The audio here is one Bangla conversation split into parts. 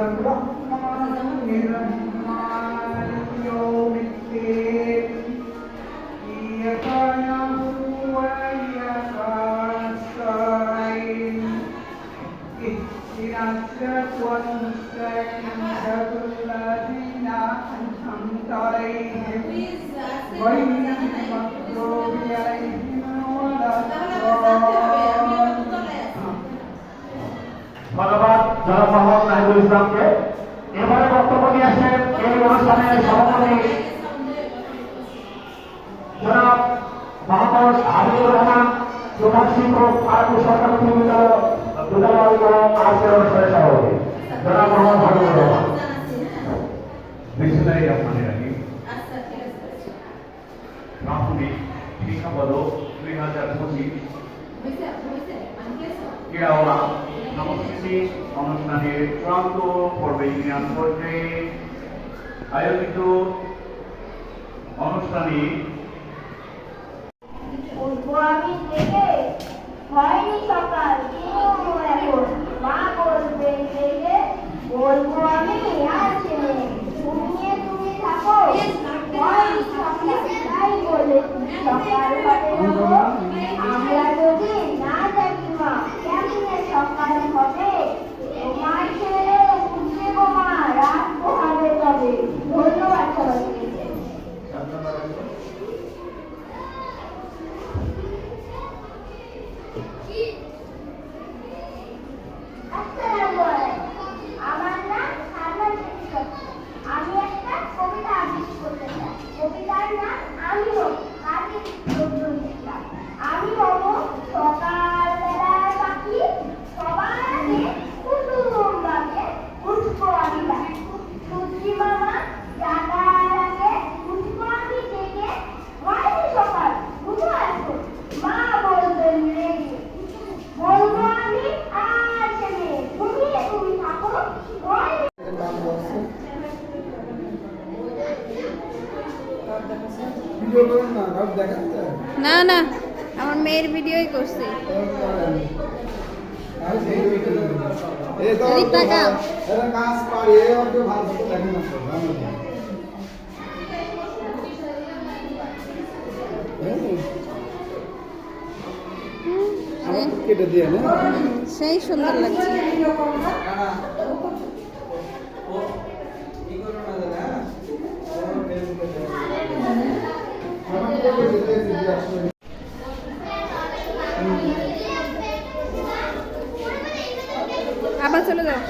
الرحمن الرحيم مالك يوم الدين إياك نعبد وإياك نستعين اهدنا الصراط المستقيم صراط الذين أنعمت عليهم غير المغضوب عليهم ولا الضالين ধন্যবাদ জনাব মোহাম্মদ নাহিদুল ইসলামকে। এবারে বক্তব্য নিয়ে আসেন এই অনুষ্ঠানের সভাপতি জনাব মোহাম্মদ হাবিবুর রহমান, প্রধান শিক্ষক আরবি সরকারি বিদ্যালয় ও আজকের অনুষ্ঠানের সভাপতি জনাব মোহাম্মদ হাবিবুর রহমান। বিসমিল্লাহিররহমানিররহিম। প্রাথমিক শিক্ষা পদক 2025 ক্রীড়া সাংস্কৃতিক অনুষ্ঠানের চূড়ান্ত পর্বে ইউনিয়ন পর্যায়ে আয়োজিত অনুষ্ঠানে আমি থেকে হয়নি সকাল এখন মা বলবে থেকে বলবো আমি আছে ঘুমিয়ে তুমি থাকো হয়নি সকাল তাই বলে সকাল হবে আমরা যদি না জানি মা কেমনে সকাল হবে তোমার ছেলে উঠবে গো মা রাত পোহাবে তবে। ধন্যবাদ সবাইকে। আমার নাম সালমান শিক্ষক। আমি একটা কবিতা আবৃত্তি করতে চাই। কবিতার নাম আমিও কাজী নজরুল ইসলাম। আমি হব সকালবেলার পাখি, সবার আগে কুটুম ডাকে উঠবো আমি ডাকি। সূর্যি মামা জাগার আগে উঠবো আমি জেগে। হয়নি সকাল বুঝো এখন মা বলবেন রেগে বলবো আমি আর জেগে ঘুমিয়ে তুমি থাকো হয়নি। না না আমার মেয়ের ভিডিওই করছি। সেই সুন্দর লাগছে। আবার চলে যাও,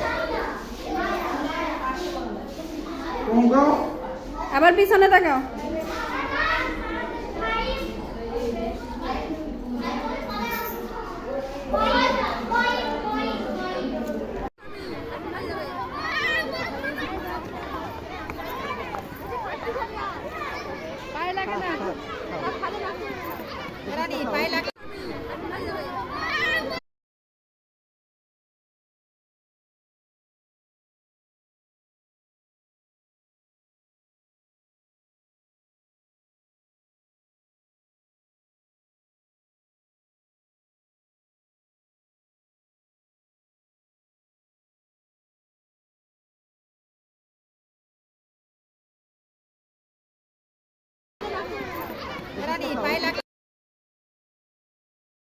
আবার পিছনে তাকাও।